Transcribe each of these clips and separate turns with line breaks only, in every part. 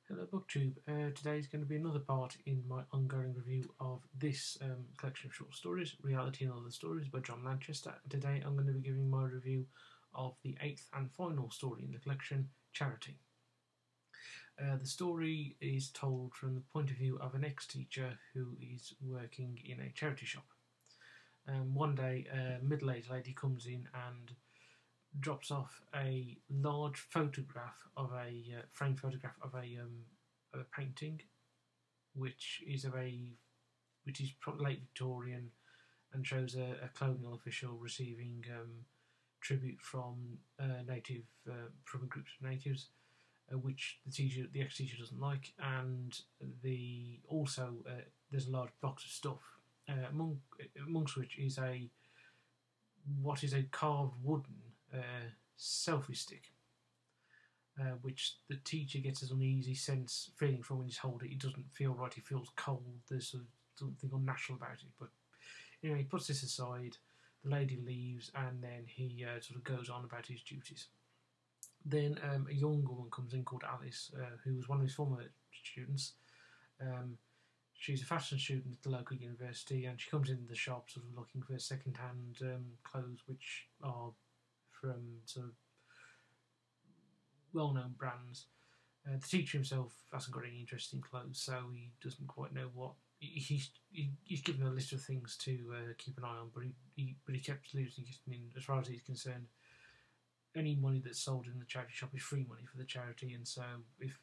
Hello BookTube. Today is going to be another part in my ongoing review of this collection of short stories, Reality and Other Stories by John Lanchester. Today I'm going to be giving my review of the 8th and final story in the collection, Charity. The story is told from the point of view of an ex-teacher who is working in a charity shop. One day a middle-aged lady comes in and drops off a large photograph of a framed photograph of a painting, which is probably late Victorian and shows a colonial official receiving tribute from from a group of natives, which the ex-teacher doesn't like, and there's a large box of stuff, amongst which is what is a carved wooden selfie stick, which the teacher gets an uneasy feeling from when he's holding it. It doesn't feel right, he feels cold, there's something unnatural about it. But anyway, he puts this aside, the lady leaves, and then he sort of goes on about his duties. Then a young woman comes in called Alice, who was one of his former students. She's a fashion student at the local university, and she comes into the shop sort of looking for second-hand clothes, which are from sort of well-known brands. The teacher himself hasn't got any interest in clothes, so he doesn't quite know what. He's given a list of things to keep an eye on, but he kept losing it. I mean, as far as he's concerned, any money that's sold in the charity shop is free money for the charity, and so if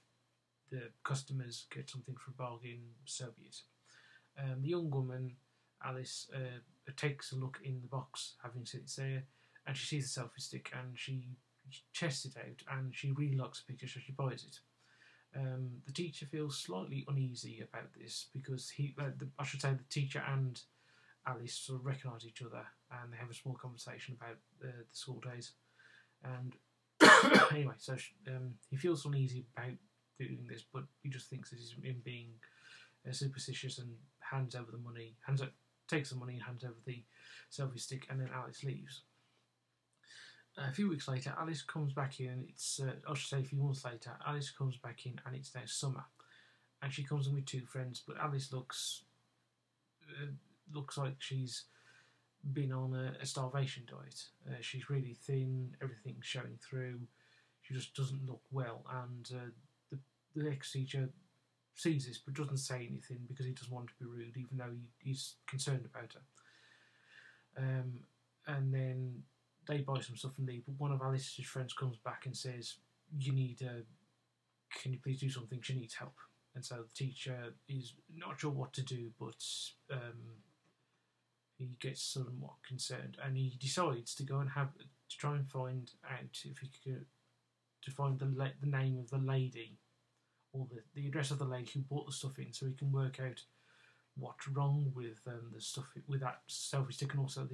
the customers get something for a bargain, so be it. The young woman, Alice, takes a look in the box, having sits there, and she sees the selfie stick, and she tests it out, and she really likes the picture, so she buys it. The teacher feels slightly uneasy about this because the teacher and Alice sort of recognise each other, and they have a small conversation about the school days. And anyway, so he feels uneasy about doing this, but he just thinks that he's him being superstitious and takes the money and hands over the selfie stick, and then Alice leaves. A few weeks later, Alice comes back in. A few months later, Alice comes back in, and it's now summer, and she comes in with two friends. But Alice looks like she's been on a starvation diet. She's really thin, everything's showing through. She just doesn't look well, and the ex-teacher sees this but doesn't say anything because he doesn't want to be rude, even though he's concerned about her. And then they buy some stuff and leave, but one of Alice's friends comes back and says, can you please do something, she needs help. And so the teacher is not sure what to do, but he gets somewhat concerned, and he decides to go and try and find out if he could find the name of the lady, or the address of the lady who bought the stuff in, so he can work out what's wrong with the stuff with that selfie stick, and also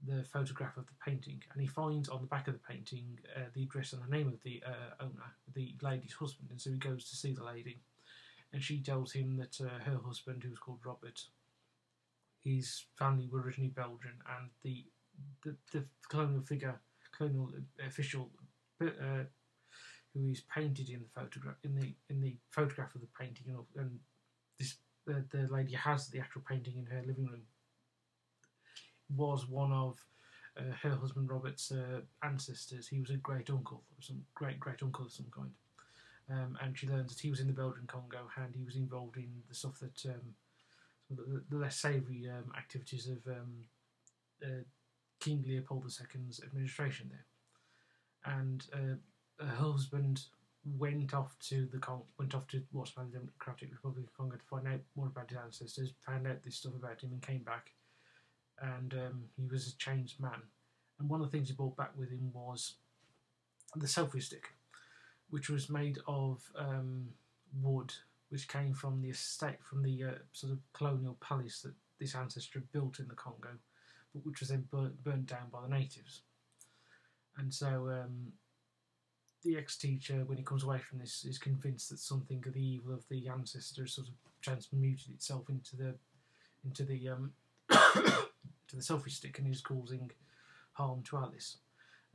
the photograph of the painting. And he finds on the back of the painting the address and the name of the owner, the lady's husband, and so he goes to see the lady, and she tells him that her husband, who was called Robert, his family were originally Belgian, and the colonial official who is painted in the photograph of the painting, and the lady has the actual painting in her living room, was one of her husband Robert's ancestors. He was a great uncle of some kind, and she learns that he was in the Belgian Congo, and he was involved in the stuff that the less savoury activities of King Leopold II's administration there. And her husband went off to what's now the Democratic Republic of Congo to find out more about his ancestors, found out this stuff about him, and came back. And he was a changed man. And one of the things he brought back with him was the selfie stick, which was made of wood, which came from the estate, from the sort of colonial palace that this ancestor built in the Congo, but which was then burnt down by the natives. And so the ex-teacher, when he comes away from this, is convinced that something of the evil of the ancestors sort of transmuted itself into the to the selfie stick, and is causing harm to Alice.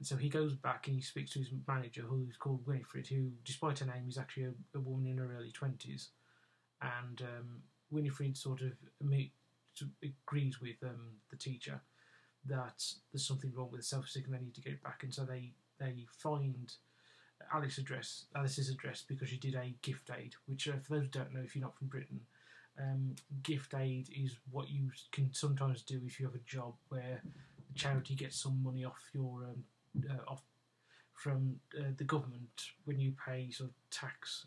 And so he goes back and he speaks to his manager, who's called Winifred, who, despite her name, is actually a woman in her early 20s. And Winifred sort of agrees with the teacher that there's something wrong with the self-stick and they need to get it back. And so they find Alice's address because she did a gift aid, which for those who don't know, if you're not from Britain, gift aid is what you can sometimes do if you have a job where the charity gets some money off your from the government when you pay sort of tax.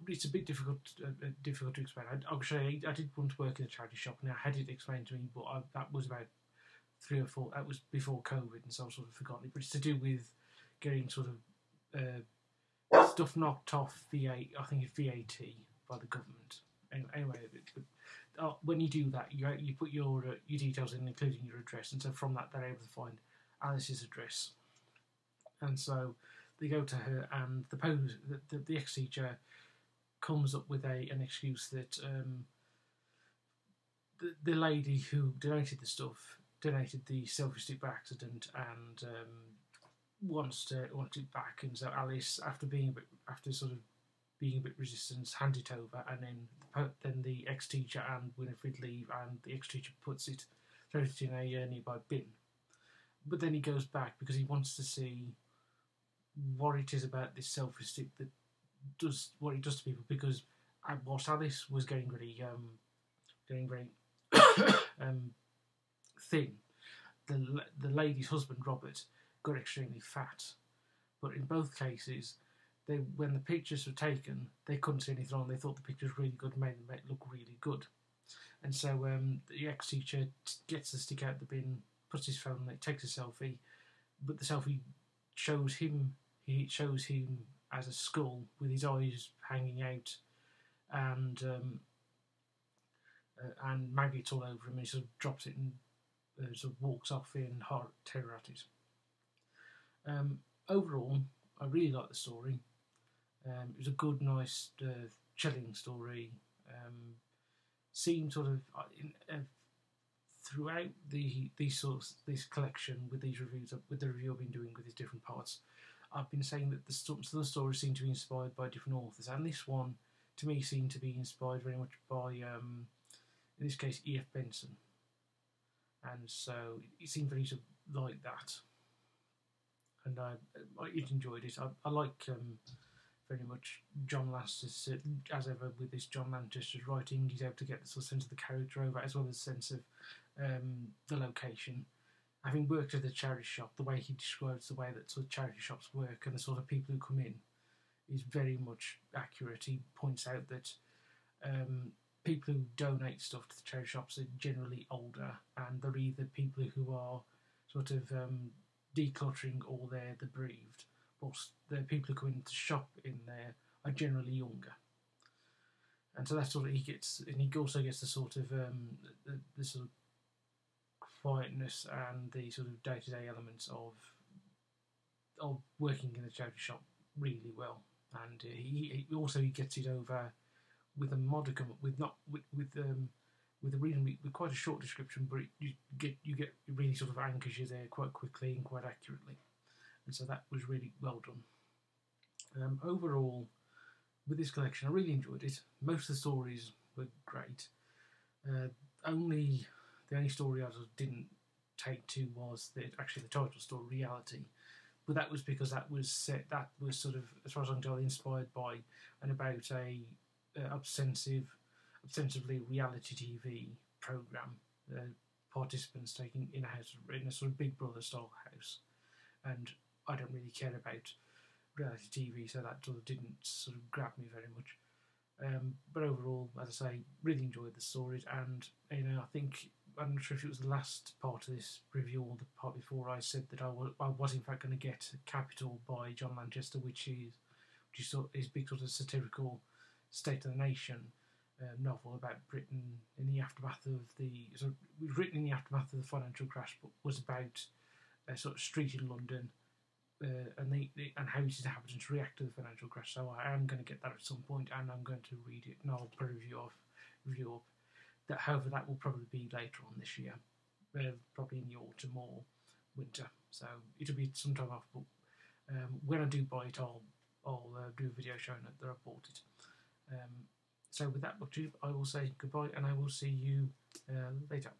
It's a bit difficult to explain. I did want to work in a charity shop, and I had it explained to me, but that was about 3 or 4. That was before COVID, and so I've sort of forgotten it. But it's to do with getting sort of stuff knocked off VAT. I think it's VAT by the government. Anyway, when you do that, you put your details in, including your address, and so from that they're able to find Alice's address. And so they go to her, and the ex-teacher comes up with an excuse that the lady who donated the stuff donated the selfie stick by accident and wants it back. And so Alice, after sort of being a bit resistant, hand it over, and then the ex-teacher and Winifred leave, and the ex-teacher throws it in a nearby bin. But then he goes back because he wants to see what it is about this selfie stick that does what it does to people. Because whilst Alice was getting very thin, the lady's husband Robert got extremely fat. But in both cases, when the pictures were taken, they couldn't see anything wrong. They thought the picture was really good, made them look really good. And so the ex-teacher gets the stick out of the bin, puts his phone on it, takes a selfie, but the selfie shows him as a skull with his eyes hanging out, and maggots all over him, and he sort of drops it and sort of walks off in terror at it. Overall, I really like the story. It was a good, nice, chilling story. Seemed sort of throughout this collection with these reviews, with the review I've been doing with these different parts, I've been saying that some of the stories seem to be inspired by different authors, and this one, to me, seemed to be inspired very much by, in this case, E.F. Benson. And so it seemed very sort of like that. And I enjoyed it. I like very much John Lanchester, as ever with this John Lanchester's writing. He's able to get the sort of sense of the character over, as well as the sense of the location. Having worked at the charity shop, the way he describes the way that sort of charity shops work and the sort of people who come in is very much accurate. He points out that people who donate stuff to the charity shops are generally older, and they're either people who are sort of decluttering or they're the bereaved, whilst the people who come in to shop in there are generally younger. And so that's what he gets, and he also gets the sort of the sort of quietness and the sort of day-to-day elements of working in the charity shop really well. And he gets it over with a modicum, with quite a short description, but you get it really sort of anchors you there quite quickly and quite accurately. And so that was really well done. Overall, with this collection, I really enjoyed it. Most of the stories were great. The only story I didn't take to was the title story, Reality. But that was because that was sort of, as far as I can tell, inspired by and about a ostensibly reality TV program. Participants taking in a sort of Big Brother style house, and I don't really care about reality TV, so that sort of didn't sort of grab me very much. But overall, as I say, really enjoyed the stories, and I think, I'm not sure if it was the last part of this review or the part before, I said that I was in fact going to get Capital by John Lanchester, which is his big sort of satirical State of the Nation novel about Britain in the aftermath of it was written in the aftermath of the financial crash, but was about a sort of street in London and how its inhabitants react to the financial crash. So I am going to get that at some point, and I'm going to read it, and I'll put a review up. However, that will probably be later on this year, probably in the autumn or winter. so it'll be some time off. But when I do buy it, I'll do a video showing that I bought it. So with that, BookTube, I will say goodbye, and I will see you later.